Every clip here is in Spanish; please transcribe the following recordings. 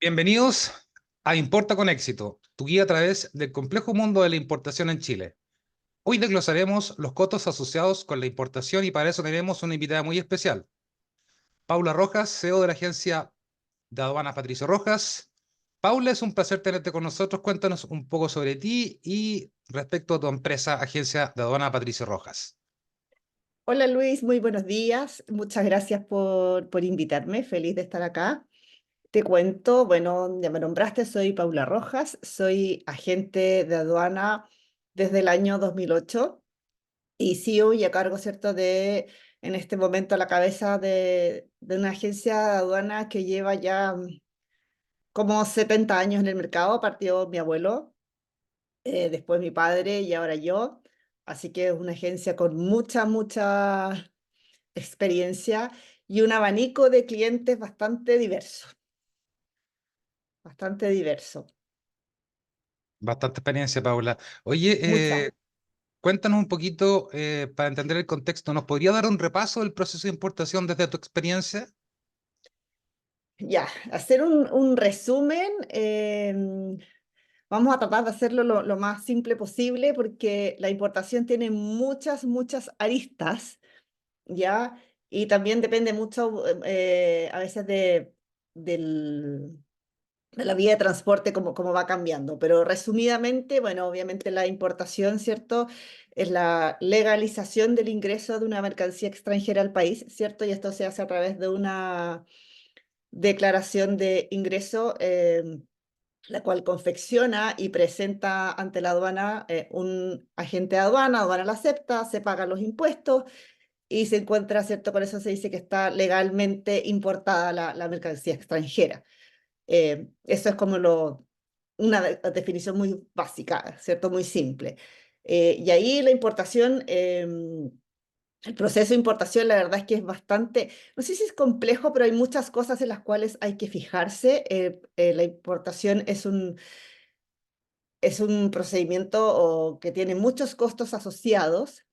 Bienvenidos a Importa con Éxito, tu guía a través del complejo mundo de la importación en Chile. Hoy desglosaremos los costos asociados con la importación y para eso tenemos una invitada muy especial, Paula Rojas, CEO de la agencia de aduanas Patricio Rojas. Paula, es un placer tenerte con nosotros. Cuéntanos un poco sobre ti y respecto a tu empresa, agencia de aduanas Patricio Rojas. Hola Luis, muy buenos días. Muchas gracias por invitarme. Feliz de estar acá. Te cuento, bueno, ya me nombraste, soy Paula Rojas, soy agente de aduana desde el año 2008 y CEO y a cargo, ¿cierto?, en este momento a la cabeza de una agencia de aduana que lleva ya como 70 años en el mercado. Partió mi abuelo, después mi padre y ahora yo. Así que es una agencia con mucha experiencia y un abanico de clientes bastante diverso, bastante diverso. Bastante experiencia, Paula. Oye, Mucha. cuéntanos un poquito para entender el contexto. ¿Nos podría dar un repaso del proceso de importación desde tu experiencia? Ya, hacer un resumen. Vamos a tratar de hacerlo lo más simple posible porque la importación tiene muchas aristas, ¿ya? Y también depende mucho, a veces de la vía de transporte, cómo va cambiando. Pero resumidamente, bueno, obviamente la importación, ¿cierto? Es la legalización del ingreso de una mercancía extranjera al país, ¿cierto? Y esto se hace a través de una declaración de ingreso, la cual confecciona y presenta ante la aduana un agente de aduana. Aduana la acepta, se pagan los impuestos y se encuentra, ¿cierto? Por eso se dice que está legalmente importada la mercancía extranjera. Eso es como una definición muy básica, ¿cierto? Muy simple. Y ahí la importación, el proceso de importación, la verdad es que es bastante, no sé si es complejo, pero hay muchas cosas en las cuales hay que fijarse. La importación es un procedimiento que tiene muchos costos asociados.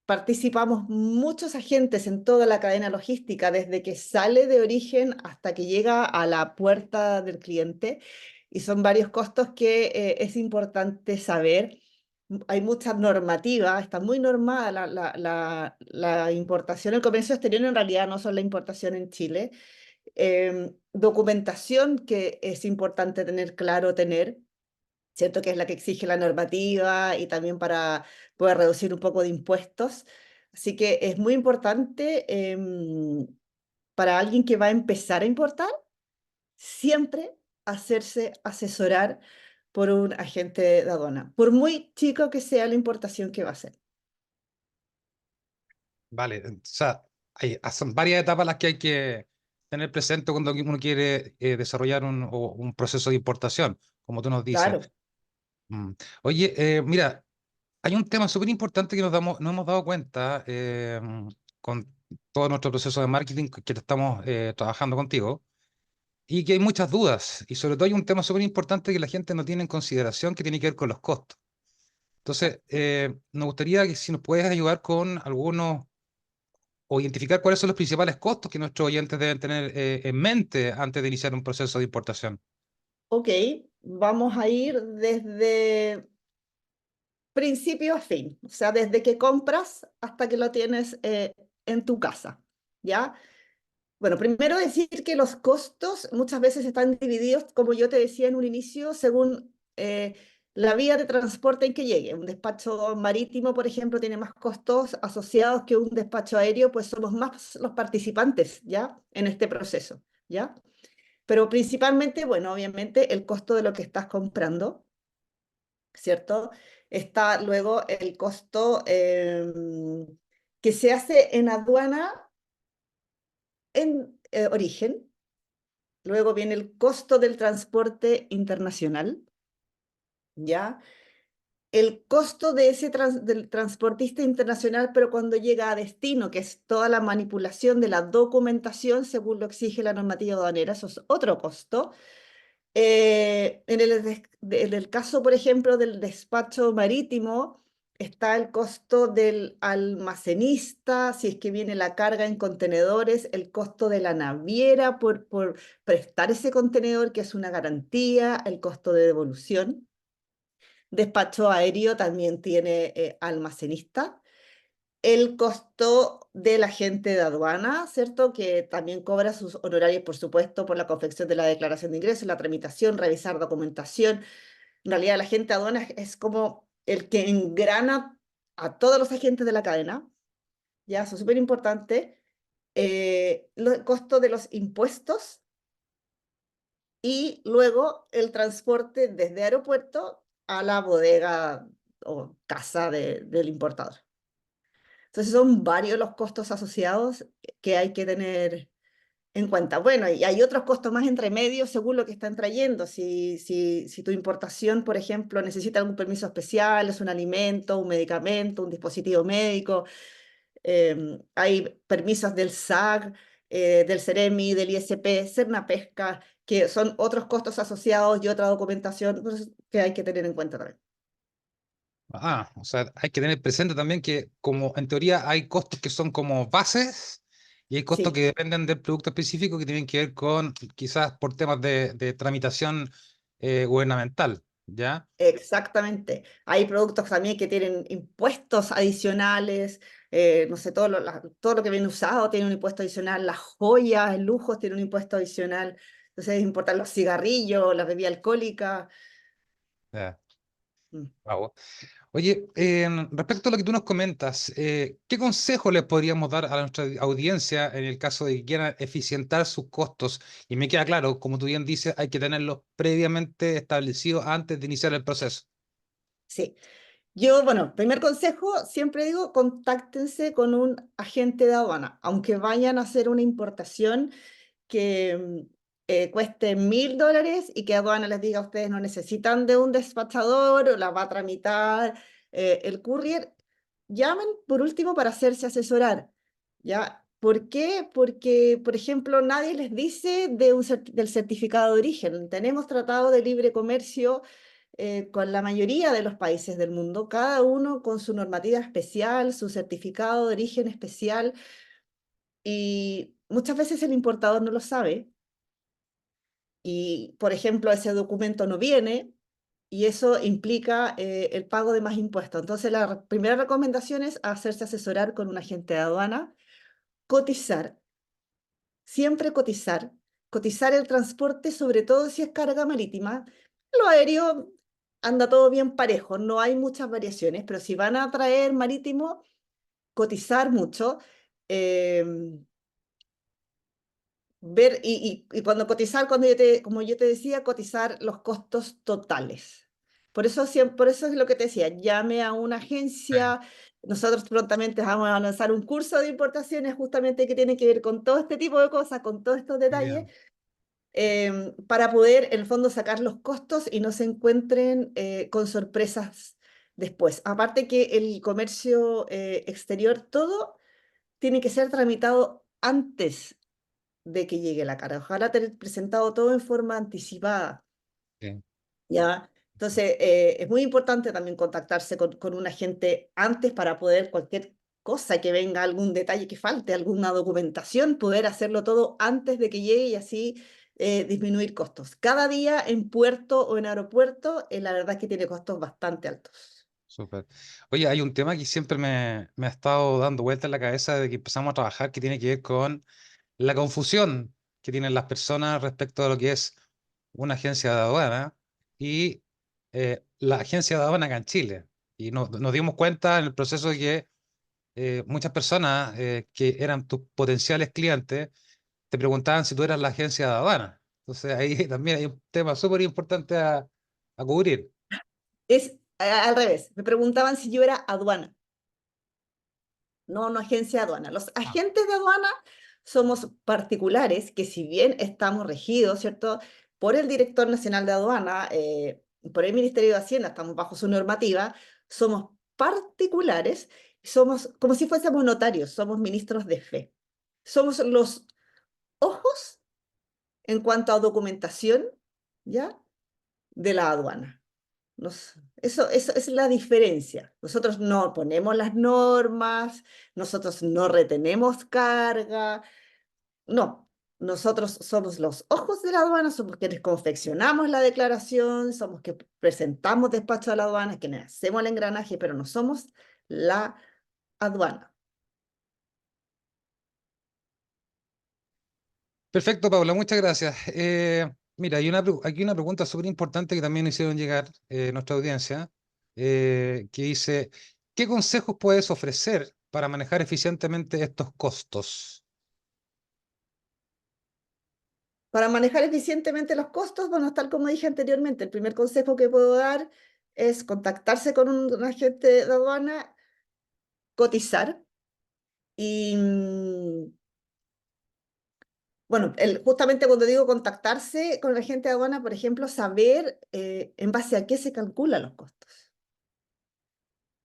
Participamos muchos agentes en toda la cadena logística, desde que sale de origen hasta que llega a la puerta del cliente, y son varios costos que es importante saber. Hay mucha normativa, está muy normada la importación, el comercio exterior en realidad, no solo la importación en Chile. Documentación que es importante tener claro, ¿cierto? Que es la que exige la normativa y también para poder reducir un poco de impuestos. Así que es muy importante, para alguien que va a empezar a importar, siempre hacerse asesorar por un agente de aduana, por muy chico que sea la importación que va a hacer. Vale, o sea, son varias etapas las que hay que tener presente cuando uno quiere desarrollar un proceso de importación, como tú nos dices. Claro. Mm. Oye, mira, hay un tema súper importante que nos hemos dado cuenta con todo nuestro proceso de marketing que estamos trabajando contigo y que hay muchas dudas y sobre todo hay un tema súper importante que la gente no tiene en consideración que tiene que ver con los costos. Entonces, nos gustaría que si nos puedes ayudar con algunos o identificar cuáles son los principales costos que nuestros oyentes deben tener en mente antes de iniciar un proceso de importación. Ok, vamos a ir desde principio a fin, o sea, desde que compras hasta que lo tienes en tu casa, ¿ya? Bueno, primero decir que los costos muchas veces están divididos, como yo te decía en un inicio, según la vía de transporte en que llegue. Un despacho marítimo, por ejemplo, tiene más costos asociados que un despacho aéreo, pues somos más los participantes, ¿ya? En este proceso, ¿ya? Pero principalmente, bueno, obviamente el costo de lo que estás comprando, ¿cierto? Está luego el costo que se hace en aduana en origen. Luego viene el costo del transporte internacional, ¿ya? El costo de del transportista internacional, pero cuando llega a destino, que es toda la manipulación de la documentación según lo exige la normativa aduanera, eso es otro costo. En el caso, por ejemplo, del despacho marítimo, está el costo del almacenista, si es que viene la carga en contenedores, el costo de la naviera por prestar ese contenedor, que es una garantía, el costo de devolución. Despacho aéreo también tiene almacenista. El costo del agente de aduana, ¿cierto? Que también cobra sus honorarios, por supuesto, por la confección de la declaración de ingresos, la tramitación, revisar documentación. En realidad, el agente de aduana es como el que engrana a todos los agentes de la cadena, ¿ya? Eso es súper importante. El costo de los impuestos y luego el transporte desde aeropuerto a la bodega o casa del importador. Entonces son varios los costos asociados que hay que tener en cuenta. Bueno, y hay otros costos más entre medios según lo que están trayendo. Si tu importación, por ejemplo, necesita algún permiso especial, es un alimento, un medicamento, un dispositivo médico, hay permisos del SAG, del CEREMI, del ISP, Pesca, que son otros costos asociados y otra documentación pues, que hay que tener en cuenta también. O sea, hay que tener presente también que como en teoría hay costos que son como bases y hay costos Sí. que dependen del producto específico que tienen que ver con quizás por temas de tramitación gubernamental, ¿ya? Exactamente. Hay productos también que tienen impuestos adicionales, no sé, todo lo que viene usado tiene un impuesto adicional, las joyas, el lujo tiene un impuesto adicional. Entonces es importante los cigarrillos, la bebida alcohólica. Ya. Mm. Bravo. Oye, respecto a lo que tú nos comentas, ¿qué consejo les podríamos dar a nuestra audiencia en el caso de que quieran eficientar sus costos? Y me queda claro, como tú bien dices, hay que tenerlos previamente establecidos antes de iniciar el proceso. Sí. Yo, bueno, primer consejo, siempre digo, contáctense con un agente de aduana, aunque vayan a hacer una importación que cueste $1.000 y que aduana les diga ustedes no necesitan de un despachador o la va a tramitar el courier, llamen por último para hacerse asesorar, ¿ya? ¿Por qué? Porque, por ejemplo, nadie les dice del certificado de origen. Tenemos tratado de libre comercio con la mayoría de los países del mundo, cada uno con su normativa especial, su certificado de origen especial, y muchas veces el importador no lo sabe y, por ejemplo, ese documento no viene y eso implica el pago de más impuestos. Entonces, la primera recomendación es hacerse asesorar con un agente de aduana, cotizar, siempre cotizar, cotizar el transporte, sobre todo si es carga marítima. Lo aéreo anda todo bien parejo, no hay muchas variaciones, pero si van a traer marítimo, cotizar mucho. em, Ver y cuando cotizar, como yo te decía, cotizar los costos totales. Por eso es lo que te decía, llame a una Sí. agencia. Nosotros prontamente vamos a lanzar un curso de importaciones justamente que tiene que ver con todo este tipo de cosas, con todos estos Muy detalles, bien. para poder en el fondo sacar los costos y no se encuentren con sorpresas después. Aparte que el comercio exterior, todo tiene que ser tramitado antes de que llegue la carga. Ojalá tener presentado todo en forma anticipada, Sí. ¿ya? Entonces, es muy importante también contactarse con un agente antes para poder cualquier cosa que venga, algún detalle que falte, alguna documentación, poder hacerlo todo antes de que llegue y así disminuir costos. Cada día en puerto o en aeropuerto, la verdad es que tiene costos bastante altos. Súper. Oye, hay un tema que siempre me ha estado dando vuelta en la cabeza desde que empezamos a trabajar que tiene que ver con la confusión que tienen las personas respecto a lo que es una agencia de aduana y la agencia de aduana acá en Chile. Y nos dimos cuenta en el proceso de que muchas personas que eran tus potenciales clientes te preguntaban si tú eras la agencia de aduana. Entonces ahí también hay un tema súper importante a cubrir. Es al revés, me preguntaban si yo era aduana. No, no agencia de aduana. Los Ah, agentes de aduana somos particulares que si bien estamos regidos, ¿cierto? Por el Director Nacional de Aduana, por el Ministerio de Hacienda, estamos bajo su normativa, somos particulares, somos como si fuésemos notarios, somos ministros de fe. Somos los ojos en cuanto a documentación, ¿ya? De la aduana. Eso es la diferencia. Nosotros no ponemos las normas, nosotros no retenemos carga, no. Nosotros somos los ojos de la aduana, somos quienes confeccionamos la declaración, somos que presentamos despacho a la aduana, quienes hacemos el engranaje, pero no somos la aduana. Perfecto, Paula, muchas gracias. Mira, aquí una pregunta súper importante que también hicieron llegar nuestra audiencia, que dice, ¿qué consejos puedes ofrecer para manejar eficientemente estos costos? Para manejar eficientemente los costos, bueno, tal como dije anteriormente, el primer consejo que puedo dar es contactarse con un agente de aduana, cotizar y, bueno, justamente cuando digo contactarse con el agente de aduana, por ejemplo, saber en base a qué se calculan los costos,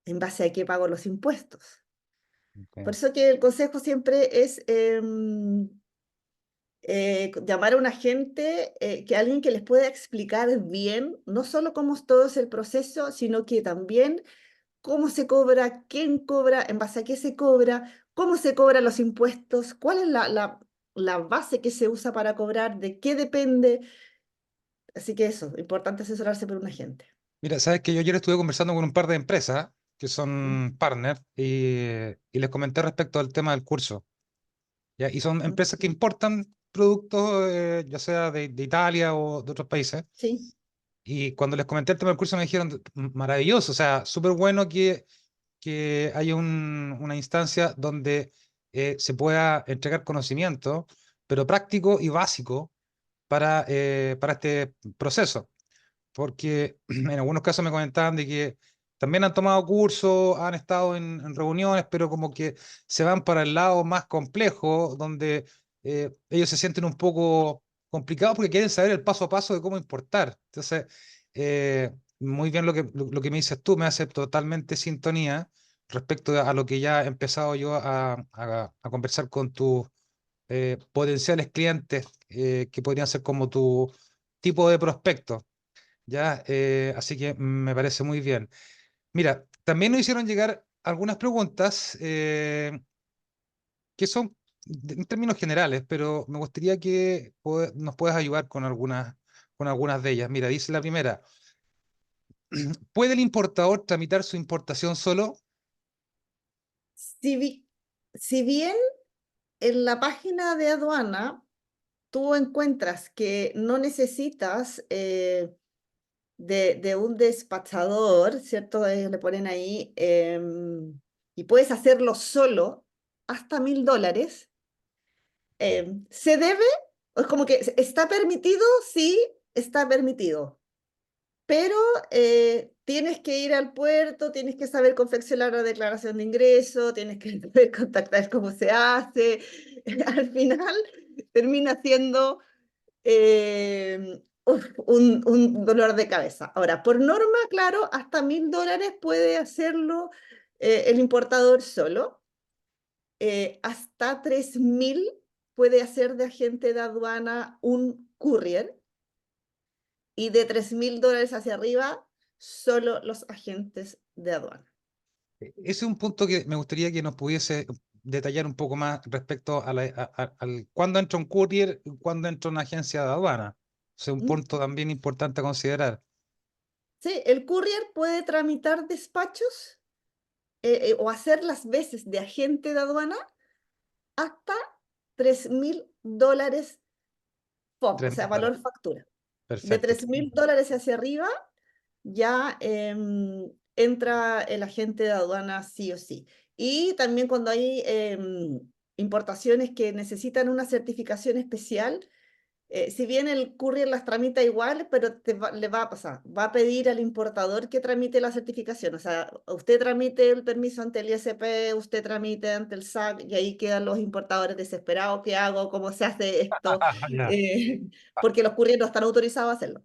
en base a qué pago los impuestos. Por Ok. eso que el consejo siempre es llamar a un agente, que alguien que les pueda explicar bien, no solo cómo es todo el proceso, sino que también cómo se cobra, quién cobra, en base a qué se cobra, cómo se cobran los impuestos, cuál es la base que se usa para cobrar, de qué depende. Así que eso, importante asesorarse por un agente. Mira, sabes que yo ayer estuve conversando con un par de empresas que ¿Mm? son partners y les comenté respecto al tema del curso. ¿Ya? Y son ¿Mm? empresas que importan productos, ya sea de Italia o de otros países. Sí, Y cuando les comenté el tema del curso me dijeron, maravilloso, o sea, súper bueno que haya una instancia donde se pueda entregar conocimiento, pero práctico y básico para este proceso. Porque en algunos casos me comentaban de que también han tomado cursos, han estado en reuniones, pero como que se van para el lado más complejo, donde ellos se sienten un poco complicados porque quieren saber el paso a paso de cómo importar. Entonces, muy bien lo que me dices tú, me hace totalmente sintonía respecto a lo que ya he empezado yo a conversar con tus potenciales clientes, que podrían ser como tu tipo de prospectos. Ya, así que me parece muy bien. Mira, también nos hicieron llegar algunas preguntas, que son en términos generales, pero me gustaría que nos puedas ayudar con algunas de ellas. Mira, dice la primera, ¿puede el importador tramitar su importación solo? si, si bien en la página de aduana tú encuentras que no necesitas de un despachador, ¿cierto? Ellos le ponen ahí, y puedes hacerlo solo hasta $1000. ¿Se debe? Es como que está permitido, sí, está permitido, pero tienes que ir al puerto, tienes que saber confeccionar la declaración de ingreso, tienes que saber contactar cómo se hace. Al final termina siendo un dolor de cabeza. Ahora, por norma, claro, hasta $1000 puede hacerlo el importador solo. Hasta 3000 puede hacer de agente de aduana un courier, y de $3000 hacia arriba, solo los agentes de aduana. Ese es un punto que me gustaría que nos pudiese detallar un poco más respecto al cuándo entra un courier y cuándo entra una agencia de aduana. Es un ¿Mm? punto también importante a considerar. Sí, el courier puede tramitar despachos o hacer las veces de agente de aduana hasta $3000 FOB, o sea, $3000. valor factura. De Perfecto. $3000 hacia arriba, ya entra el agente de aduana sí o sí. Y también cuando hay importaciones que necesitan una certificación especial, si bien el courier las tramita igual, pero le va a pasar, va a pedir al importador que tramite la certificación. O sea, usted tramite el permiso ante el ISP, usted tramite ante el SAC, y ahí quedan los importadores desesperados. ¿Qué hago? ¿Cómo se hace esto? Ya. Eh, porque los couriers no están autorizados a hacerlo.